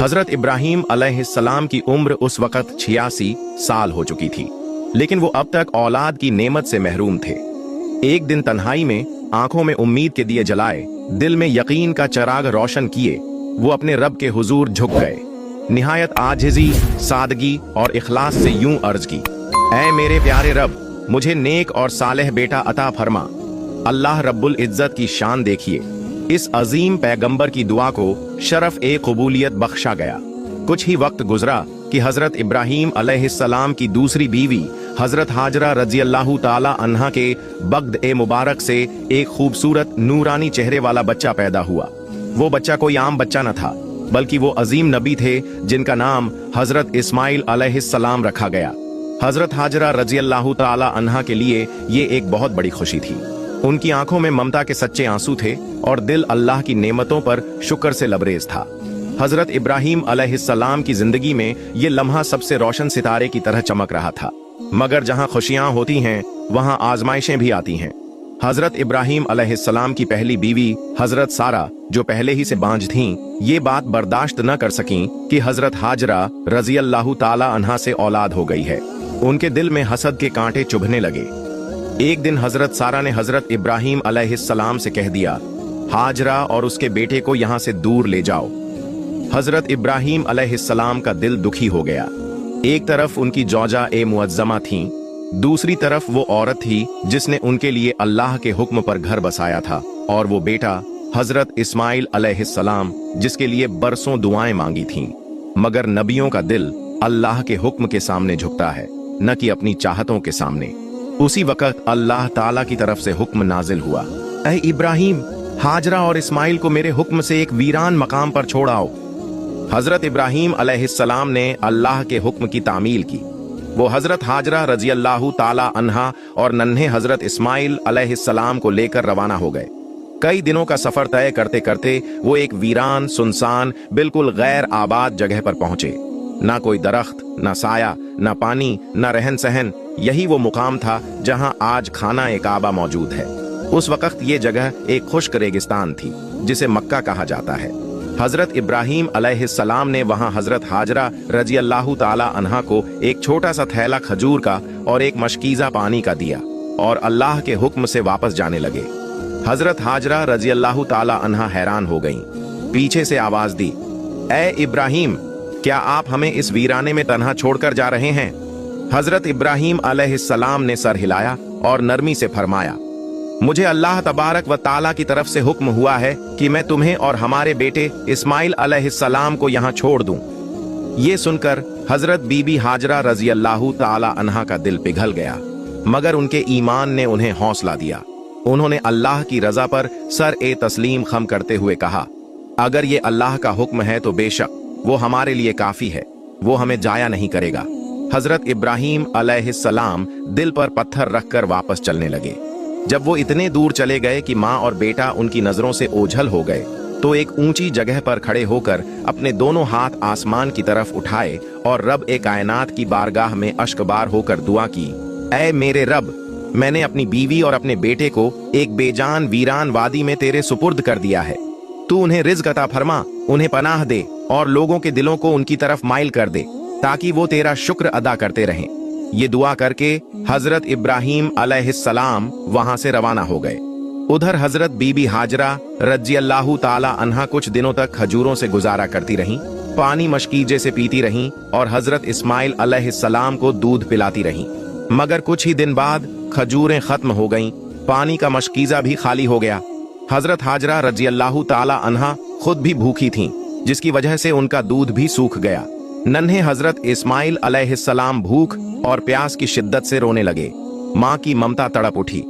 हजरत इब्राहीम अलैहिस्सलाम की उम्र उस वक्त 86 साल हो चुकी थी, लेकिन वो अब तक औलाद की नेमत से महरूम थे। एक दिन तन्हाई में आंखों में उम्मीद के दिए जलाए, दिल में यकीन का चराग रोशन किए, वो अपने रब के हुजूर झुक गए। निहायत आजिज़ी, सादगी और इखलास से यूं अर्ज की, ऐ मेरे प्यारे रब, मुझे नेक और सालेह बेटा अता फरमा। अल्लाह रब्बुल इज्जत की शान देखिए, इस अजीम पैगंबर की दुआ को शरफ ए कबूलियत बख्शा गया। कुछ ही वक्त गुजरा कि हजरत इब्राहीम अलैहिस्सलाम की दूसरी बीवी हजरत हाजरा रजी अल्लाह ताला अन्हा के बग्द ए मुबारक से एक खूबसूरत नूरानी चेहरे वाला बच्चा पैदा हुआ। वो बच्चा कोई आम बच्चा न था, बल्कि वो अजीम नबी थे जिनका नाम हजरत इस्माइल अलैहिस्सलाम रखा गया। हजरत हाजरा रजी अल्लाह ताला अन्हा के लिए ये एक बहुत बड़ी खुशी थी। उनकी आंखों में ममता के सच्चे आंसू थे और दिल अल्लाह की नेमतों पर शुक्र से लबरेज था। हजरत इब्राहीम अलैहिस्सलाम की जिंदगी में ये लम्हा सबसे रोशन सितारे की तरह चमक रहा था। मगर जहां खुशियां होती हैं, वहां आजमाइशें भी आती हैं। हजरत इब्राहीम अलैहिस्सलाम की पहली बीवी हजरत सारा, जो पहले ही से बांझ थीं, ये बात बर्दाश्त न कर सकीं कि हजरत हाजरा रजी अल्लाह ताला अन्हा से औलाद हो गई है। उनके दिल में हसद के कांटे चुभने लगे। एक दिन हजरत सारा ने हजरत इब्राहीम अलैहिस्सलाम से कह दिया, हाजरा और उसके बेटे को यहाँ से दूर ले जाओ। हजरत इब्राहीम अलैहिस्सलाम का दिल दुखी हो गया। एक तरफ उनकी जौजा ए मुअज्जमा थीं, दूसरी तरफ वो औरत थी जिसने उनके लिए अल्लाह के हुक्म पर घर बसाया था, और वो बेटा हजरत इस्माइल अलैहिस्सलाम जिसके लिए बरसों दुआएं मांगी थीं। मगर नबियों का दिल अल्लाह के हुक्म के सामने झुकता है, न कि अपनी चाहतों के सामने। उसी वक्त अल्लाह ताला की तरफ से हुक्म नाजिल हुआ, ऐ इब्राहीम, हाजरा और इस्माइल को मेरे हुक्म से एक वीरान मकाम पर छोड़ आओ। हजरत इब्राहीम अलैहिस्सलाम ने अल्लाह के हुक्म की तामील की। वो हजरत हाजरा रजी अल्लाह ताला अन्हा और नन्हे हजरत इस्माइल अलैहिस्सलाम को लेकर रवाना हो गए। कई दिनों का सफर तय करते करते वो एक वीरान, सुनसान, बिल्कुल गैर आबाद जगह पर पहुंचे। ना कोई दरख्त, ना साया, ना पानी, ना रहन सहन। यही वो मुकाम था जहां आज खाना ए काबा मौजूद है। उस वक्त ये जगह एक खुश्क रेगिस्तान थी जिसे मक्का कहा जाता है। हजरत इब्राहीम अलैहिस्सलाम ने वहां हजरत हाजरा रजी अल्लाह ताला अन्हा को एक छोटा सा थैला खजूर का और एक मशकीजा पानी का दिया और अल्लाह के हुक्म से वापस जाने लगे। हजरत हाजरा रजी अल्लाह ताला अन्हा हैरान हो गईं। पीछे से आवाज दी, ऐ इब्राहीम, क्या आप हमें इस वीराने में तन्हा छोड़कर जा रहे हैं? हजरत इब्राहीम अलैहिस्सलाम ने सर हिलाया और नरमी से फरमाया, मुझे अल्लाह तबारक व ताला की तरफ से हुक्म हुआ है कि मैं तुम्हें और हमारे बेटे इस्माइल अलैहिस्सलाम को यहाँ छोड़ दूं। ये सुनकर हजरत बीबी हाजरा रजी अल्लाह ताला अन्हा का दिल पिघल गया, मगर उनके ईमान ने उन्हें हौसला दिया। उन्होंने अल्लाह की रजा पर सर ए तस्लीम खम करते हुए कहा, अगर ये अल्लाह का हुक्म है तो बेशक वो हमारे लिए काफी है, वो हमें जाया नहीं करेगा। हजरत इब्राहीम अलैहिस्सलाम दिल पर पत्थर रखकर वापस चलने लगे। जब वो इतने दूर चले गए कि माँ और बेटा उनकी नजरों से ओझल हो गए, तो एक ऊंची जगह पर खड़े होकर अपने दोनों हाथ आसमान की तरफ उठाए और रब ए कायनात की बारगाह में अश्कबार होकर दुआ की, ऐ मेरे रब, मैंने अपनी बीवी और अपने बेटे को एक बेजान वीरान वादी में तेरे सुपुर्द कर दिया है। तू उन्हें रिज़्क़ अता फरमा, उन्हें पनाह दे और लोगों के दिलों को उनकी तरफ माइल कर दे, ताकि वो तेरा शुक्र अदा करते रहें। ये दुआ करके हजरत इब्राहीम अलैहिस्सलाम वहां से रवाना हो गए। उधर हजरत बीबी हाजरा रजी अल्लाह ताला अन्हा कुछ दिनों तक खजूरों से गुजारा करती रहीं, पानी मशकीजे से पीती रहीं और हजरत इस्माइल अलैहिस्सलाम को दूध पिलाती रहीं। मगर कुछ ही दिन बाद खजूरें खत्म हो गईं, पानी का मशकीजा भी खाली हो गया। हजरत हाजरा रजी अल्लाह ताला अन्हा खुद भी भूखी थीं, जिसकी वजह से उनका दूध भी सूख गया। नन्हे हजरत इस्माइल अलैहिस्सलाम भूख और प्यास की शिद्दत से रोने लगे। माँ की ममता तड़प उठी।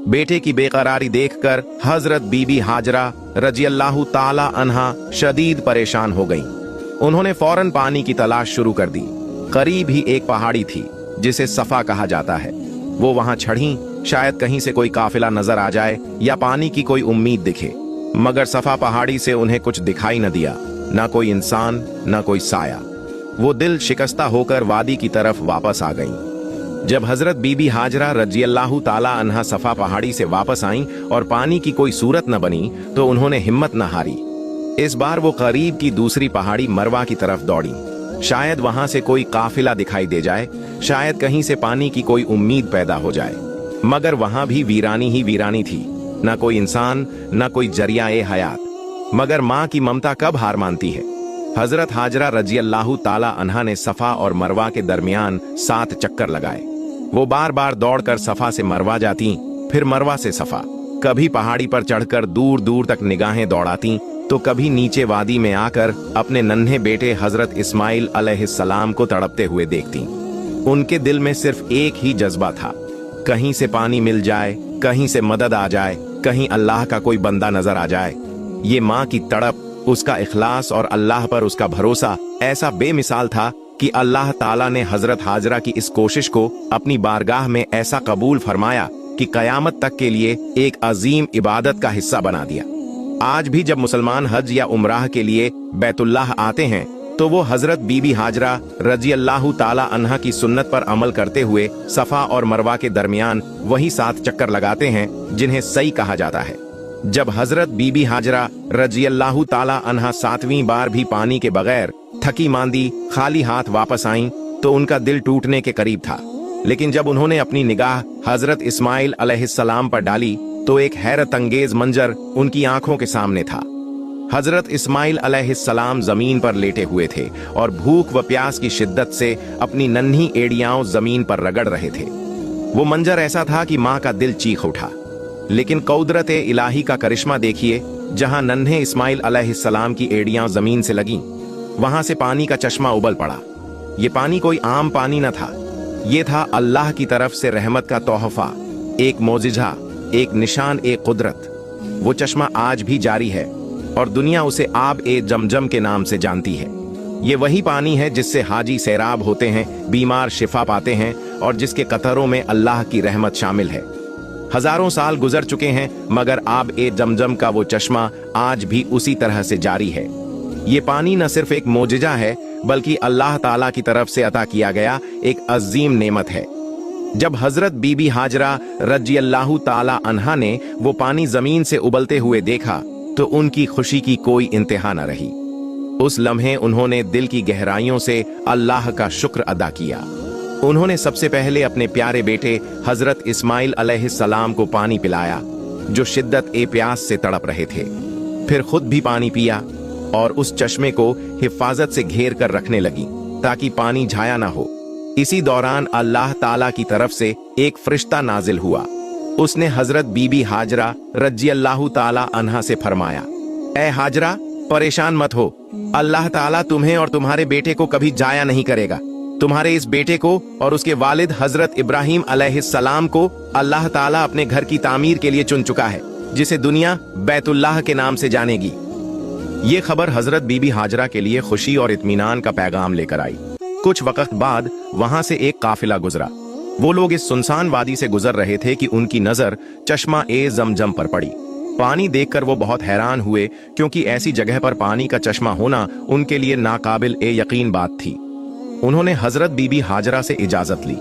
बेटे की बेकरारी देखकर हजरत बीबी हाजरा रजी अल्लाह ताला अन्हा शदीद परेशान हो गईं। उन्होंने फौरन पानी की तलाश शुरू कर दी। करीब ही एक पहाड़ी थी जिसे सफा कहा जाता है। वो वहां चढ़ीं, शायद कहीं से कोई काफिला नजर आ जाए या पानी की कोई उम्मीद दिखे। मगर सफा पहाड़ी से उन्हें कुछ दिखाई न दिया, ना कोई इंसान, ना कोई साया। वो दिल शिकस्ता होकर वादी की तरफ वापस आ गईं। जब हजरत बीबी हाजरा रजी अल्लाह ताला अन्हा सफा पहाड़ी से वापस आईं और पानी की कोई सूरत न बनी, तो उन्होंने हिम्मत न हारी। इस बार वो करीब की दूसरी पहाड़ी मरवा की तरफ दौड़ी। शायद वहां से कोई काफिला दिखाई दे जाए, शायद कहीं से पानी की कोई उम्मीद पैदा हो जाए। मगर वहां भी वीरानी ही वीरानी थी, न कोई इंसान, न कोई जरिया हयात। मगर माँ की ममता कब हार मानती है। हजरत हाजरा रजी अल्लाह ताला अन्हा ने सफा और मरवा के दरमियान 7 चक्कर लगाए। वो बार बार दौड़कर सफा से मरवा जाती, फिर मरवा से सफा। कभी पहाड़ी पर चढ़कर दूर दूर तक निगाहें दौड़ाती, तो कभी नीचे वादी में आकर अपने नन्हे बेटे हजरत इस्माइल अलैहिस्सलाम को तड़पते हुए देखती। उनके दिल में सिर्फ एक ही जज्बा था, कहीं से पानी मिल जाए, कहीं से मदद आ जाए, कहीं अल्लाह का कोई बंदा नजर आ जाए। ये माँ की तड़प, उसका इखलास और अल्लाह पर उसका भरोसा ऐसा बेमिसाल था कि अल्लाह ताला ने हजरत हाजरा की इस कोशिश को अपनी बारगाह में ऐसा कबूल फरमाया कि कयामत तक के लिए एक अजीम इबादत का हिस्सा बना दिया। आज भी जब मुसलमान हज या उमराह के लिए बैतुल्लाह आते हैं, तो वो हजरत बीबी हाजरा रजी अल्लाह ताला अन्हा की सुन्नत पर अमल करते हुए सफा और मरवा के दरमियान वही 7 चक्कर लगाते हैं जिन्हें सही कहा जाता है। जब हजरत बीबी हाजरा रजी अल्लाह ताला अन्हा 7वीं बार भी पानी के बगैर थकी मांदी खाली हाथ वापस आईं, तो उनका दिल टूटने के करीब था। लेकिन जब उन्होंने अपनी निगाह हजरत इस्माइल अलैहिस्सलाम पर डाली, तो एक हैरत अंगेज मंजर उनकी आंखों के सामने था। हजरत इस्माइल अलैहिस्सलाम जमीन पर लेटे हुए थे और भूख व प्यास की शिद्दत से अपनी नन्ही एड़ियां जमीन पर रगड़ रहे थे। वो मंजर ऐसा था कि माँ का दिल चीख उठा। लेकिन कुदरत इलाही का करिश्मा देखिए, जहां नन्हे इस्माइल अलैहिस्सलाम की एड़ियां जमीन से लगीं, वहां से पानी का चश्मा उबल पड़ा। ये पानी कोई आम पानी न था, ये था अल्लाह की तरफ से रहमत का तोहफा, एक मोजिजा, एक निशान, एक कुदरत। वो चश्मा आज भी जारी है और दुनिया उसे आब ए जमजम के नाम से जानती है। ये वही पानी है जिससे हाजी सैराब होते हैं, बीमार शिफा पाते हैं और जिसके कतरों में अल्लाह की रहमत शामिल है। हजारों साल गुजर चुके हैं, मगर आब ए जमजम का वो चश्मा आज भी उसी तरह से जारी है। ये पानी न सिर्फ एक मोजिजा है, बल्कि अल्लाह ताला की तरफ से अता किया गया एक अजीम नेमत है। जब हजरत बीबी हाजरा रजी अल्लाह ताला अन्हा ने वो पानी जमीन से उबलते हुए देखा, तो उनकी खुशी की कोई इंतहा न रही। उस लम्हे उन्होंने दिल की गहराइयों से अल्लाह का शुक्र अदा किया। उन्होंने सबसे पहले अपने प्यारे बेटे हजरत इस्माइल अलैहिस्सलाम को पानी पिलाया, जो शिद्दत ए प्यास से तड़प रहे थे। फिर खुद भी पानी पिया और उस चश्मे को हिफाजत से घेर कर रखने लगी ताकि पानी झाया ना हो। इसी दौरान अल्लाह ताला की तरफ से एक फरिश्ता नाजिल हुआ। उसने हजरत बीबी हाजरा रजी अल्लाह ताला अन्हा से फरमाया, ए हाजरा, परेशान मत हो, अल्लाह ताला तुम्हें और तुम्हारे बेटे को कभी जाया नहीं करेगा। तुम्हारे इस बेटे को और उसके वालिद हजरत इब्राहिम अलैहिस्सलाम को अल्लाह ताला अपने घर की तामीर के लिए चुन चुका है, जिसे दुनिया बैतुल्लाह के नाम से जानेगी। ये खबर हजरत बीबी हाजरा के लिए खुशी और इत्मीनान का पैगाम लेकर आई। कुछ वक्त बाद वहां से एक काफिला गुजरा। वो लोग इस सुनसान वादी से गुजर रहे थे कि उनकी नजर चश्मा ए जमजम पर पड़ी। पानी देखकर वो बहुत हैरान हुए, क्योंकि ऐसी जगह पर पानी का चश्मा होना उनके लिए नाकाबिल ए यकीन बात थी। उन्होंने हजरत बीबी हाजरा से इजाजत ली।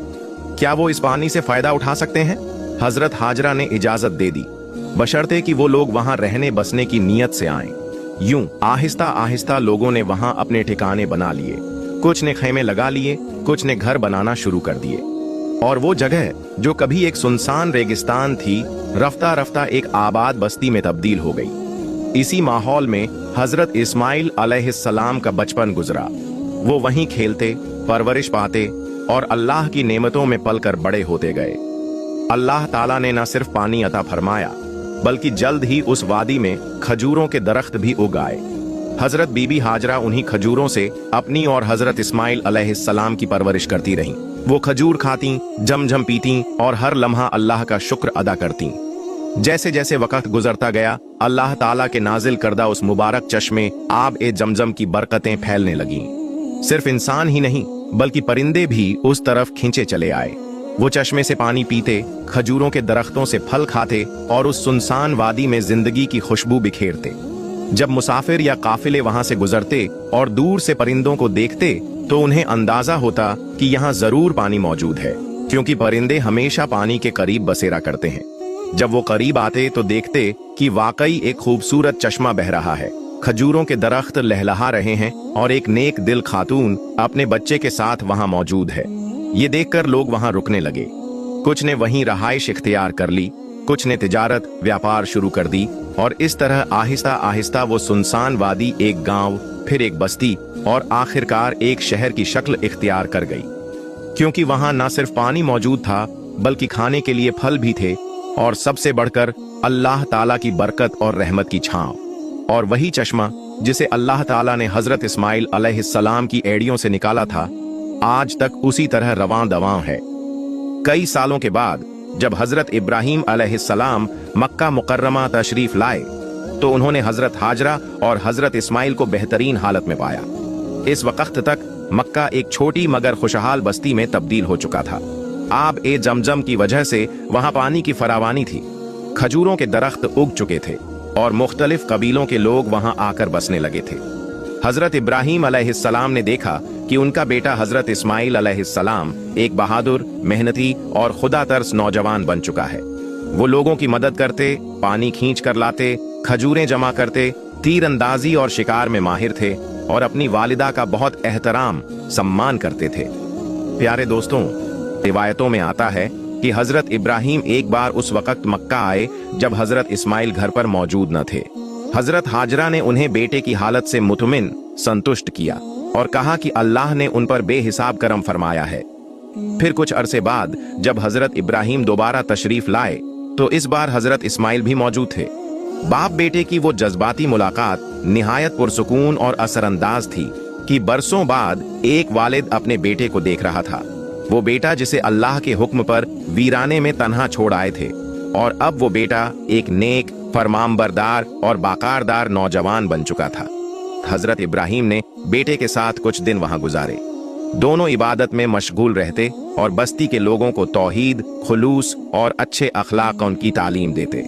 क्या वो इस पानी से फायदा उठा सकते हैं? हजरत हाजरा ने इजाजत दे दी, बशर्ते कि वो लोग वहां रहने बसने की नीयत से आएं। यूं आहिस्ता आहिस्ता लोगों ने वहां अपने ठिकाने बना लिए। कुछ ने खेमे लगा लिए, कुछ ने घर बनाना शुरू कर दिए, और वो जगह जो कभी एक सुनसान रेगिस्तान थी, रफ्ता रफ्ता एक आबाद बस्ती में तब्दील हो गई। इसी माहौल में हजरत इस्माइल अलैहिस्सलाम का बचपन गुजरा। वो वहीं खेलते, परवरिश पाते और अल्लाह की नेमतों में पलकर बड़े होते गए। अल्लाह ताला ने न सिर्फ पानी अता फरमाया, बल्कि जल्द ही उस वादी में खजूरों के दरख्त भी उगाए। हजरत बीबी हाजरा उन्हीं खजूरों से अपनी और हजरत इस्माइल अलैहिस्सलाम की परवरिश करती रहीं। वो खजूर खाती, जमझम पीती और हर लम्हा अल्लाह का शुक्र अदा करती। जैसे जैसे वक्त गुजरता गया, अल्लाह ताला के नाजिल करदा उस मुबारक चश्मे आब ए जमजम की बरकतें फैलने लगीं। सिर्फ इंसान ही नहीं, बल्कि परिंदे भी उस तरफ खींचे चले आए। वो चश्मे से पानी पीते, खजूरों के दरख्तों से फल खाते और उस सुनसान वादी में जिंदगी की खुशबू बिखेरते। जब मुसाफिर या काफिले वहां से गुजरते और दूर से परिंदों को देखते, तो उन्हें अंदाजा होता कि यहाँ जरूर पानी मौजूद है, क्योंकि परिंदे हमेशा पानी के करीब बसेरा करते हैं। जब वो करीब आते तो देखते कि वाकई एक खूबसूरत चश्मा बह रहा है। खजूरों के दरख्त लहलहा रहे हैं और एक नेक दिल खातून अपने बच्चे के साथ वहां मौजूद है। ये देखकर लोग वहां रुकने लगे। कुछ ने वहीं रहाइश इख्तियार कर ली, कुछ ने तिजारत व्यापार शुरू कर दी और इस तरह आहिस्ता आहिस्ता वो सुनसान वादी एक गांव, फिर एक बस्ती और आखिरकार एक शहर की शक्ल इख्तियार कर गई। क्योंकि वहां न सिर्फ पानी मौजूद था बल्कि खाने के लिए फल भी थे और सबसे बढ़कर अल्लाह ताला की बरकत और रहमत की छांव। और वही चश्मा जिसे अल्लाह ताला ने हजरत इस्माइल अलैहिस्सलाम की एड़ियों से निकाला था, आज तक उसी तरह रवां दवां है। कई सालों के बाद जब हजरत इब्राहीम अलैहिस्सलाम मक्का मुकर्रमा तशरीफ लाए तो उन्होंने हजरत हाजरा और हजरत इस्माइल को बेहतरीन हालत में पाया। इस वक्त तक मक्का एक छोटी मगर खुशहाल बस्ती में तब्दील हो चुका था। आब ए जमजम की वजह से वहां पानी की फरावानी थी, खजूरों के दरख्त उग चुके थे और मुख्तलिफ कबीलों के लोग वहां आकर बसने लगे थे। हजरत इब्राहीम अलैहिस्सलाम ने देखा कि उनका बेटा हजरत इस्माइल अलैहिस्सलाम एक बहादुर, मेहनती और खुदा तरस नौजवान बन चुका है। वो लोगों की मदद करते, पानी खींच कर लाते, खजूरें जमा करते, तीर अंदाजी और शिकार में माहिर थे और अपनी वालिदा का बहुत एहतराम सम्मान करते थे। प्यारे दोस्तों, रिवायतों में आता है कि हजरत इब्राहीम एक बार उस वक्त मक्का आए जब हजरत इस्माइल घर पर मौजूद न थे। हजरत हाजरा ने उन्हें बेटे की हालत से मुतमिन, संतुष्ट किया और कहा कि अल्लाह ने उन पर बेहिसाब करम फरमाया है। फिर कुछ अरसे बाद जब हजरत इब्राहीम दोबारा तशरीफ लाए तो इस बार हजरत इस्माइल भी मौजूद थे। बाप बेटे की वो जज्बाती मुलाकात निहायत पुरसुकून और असरअंदाज थी कि बरसों बाद एक वालिद अपने बेटे को देख रहा था। वो बेटा जिसे अल्लाह के हुक्म पर वीराने में तन्हा छोड़ आए थे, और अब वो बेटा एक नेक, फरमानबरदार और बाकारदार नौजवान बन चुका था। हजरत इब्राहीम ने बेटे के साथ कुछ दिन वहां गुजारे। दोनों इबादत में मशगूल रहते और बस्ती के लोगों को तौहीद, खुलूस और अच्छे अखलाक की तालीम देते।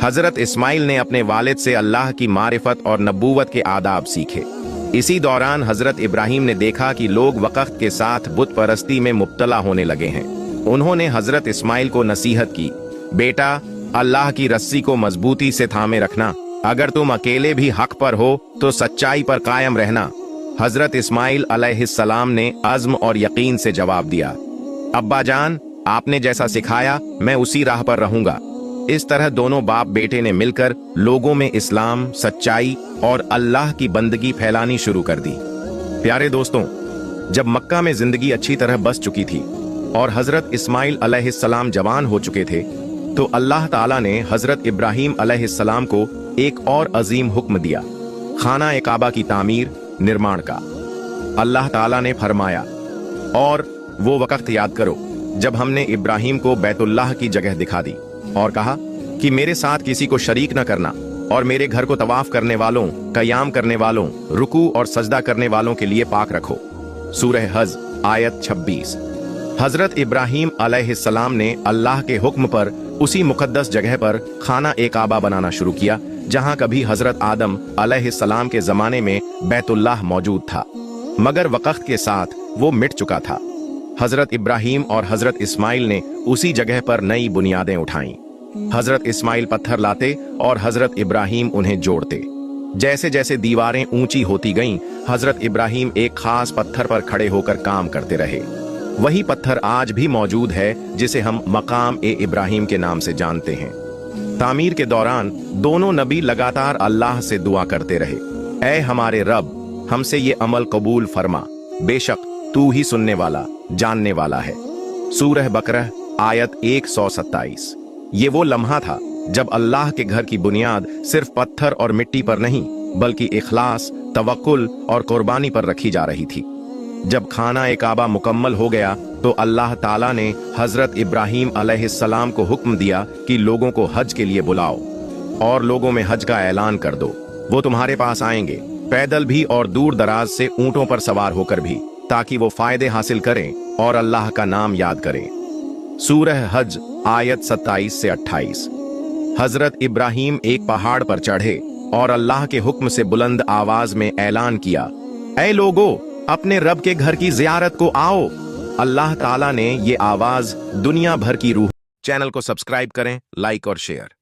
हजरत इस्माइल ने अपने वालिद से अल्लाह की मारिफत और नबूवत के आदाब सीखे। इसी दौरान हजरत इब्राहीम ने देखा कि लोग वक्त के साथ बुत परस्ती में मुब्तला होने लगे हैं। उन्होंने हजरत इस्माइल को नसीहत की, बेटा, अल्लाह की रस्सी को मजबूती से थामे रखना। अगर तुम अकेले भी हक पर हो तो सच्चाई पर कायम रहना। हजरत इस्माइल अलैहिस्सलाम ने अज़्म और यकीन से जवाब दिया, अब्बा जान, आपने जैसा सिखाया मैं उसी राह पर रहूंगा। इस तरह दोनों बाप बेटे ने मिलकर लोगों में इस्लाम, सच्चाई और अल्लाह की बंदगी फैलानी शुरू कर दी। प्यारे दोस्तों, जब मक्का में जिंदगी अच्छी तरह बस चुकी थी और हजरत इस्माइल अलैहिस्सलाम जवान हो चुके थे तो अल्लाह ताला ने हजरत इब्राहीम अलैहिस्सलाम को एक और अजीम हुक्म दिया, खाना ए काबा की तामीर, निर्माण का। अल्लाह ताला ने फरमाया, और वो वक्त याद करो जब हमने इब्राहीम को बैतुल्लाह की जगह दिखा दी और कहा कि मेरे साथ किसी को शरीक न करना और मेरे घर को तवाफ करने वालों, कयाम करने वालों, रुकू और सजदा करने वालों के लिए पाक रखो। सूरह हज आयत 26। हजरत इब्राहीम अलैहिस्सलाम ने अल्लाह के हुक्म पर उसी मुकद्दस जगह पर खाना ए काबा बनाना शुरू किया जहां कभी हजरत आदम अलैहिस्सलाम के जमाने में बैतुल्लाह मौजूद था, मगर वक्त के साथ वो मिट चुका था। हजरत इब्राहीम और हजरत इस्माइल ने उसी जगह पर नई बुनियादें उठाईं। हजरत इस्माइल पत्थर लाते और हजरत इब्राहीम उन्हें जोड़ते। जैसे जैसे दीवारें ऊंची होती गईं, हजरत इब्राहीम एक खास पत्थर पर खड़े होकर काम करते रहे। वही पत्थर आज भी मौजूद है जिसे हम मकाम ए इब्राहीम के नाम से जानते हैं। तामीर के दौरान दोनों नबी लगातार अल्लाह से दुआ करते रहे, ऐ हमारे रब, हमसे ये अमल कबूल फरमा, बेशक तू ही सुनने वाला, जानने वाला है। सूरह बकरह आयत 127। ये वो लम्हा था जब अल्लाह के घर की बुनियाद सिर्फ पत्थर और मिट्टी पर नहीं बल्कि इखलास, तवक्कुल और कुर्बानी पर रखी जा रही थी। जब खाना ए काबा मुकम्मल हो गया तो अल्लाह ताला ने हजरत इब्राहीम अलैहिस्सलाम को हुक्म दिया कि लोगों को हज के लिए बुलाओ और लोगों में हज का ऐलान कर दो। वो तुम्हारे पास आएंगे, पैदल भी और दूर दराज से ऊंटों पर सवार होकर भी, ताकि वो फायदे हासिल करें और अल्लाह का नाम याद करें। सूरह हज आयत 27 से 28। हजरत इब्राहीम एक पहाड़ पर चढ़े और अल्लाह के हुक्म से बुलंद आवाज में ऐलान किया, ऐ लोगो, अपने रब के घर की जियारत को आओ। अल्लाह ताला ने ये आवाज दुनिया भर की रूह। चैनल को सब्सक्राइब करें, लाइक और शेयर।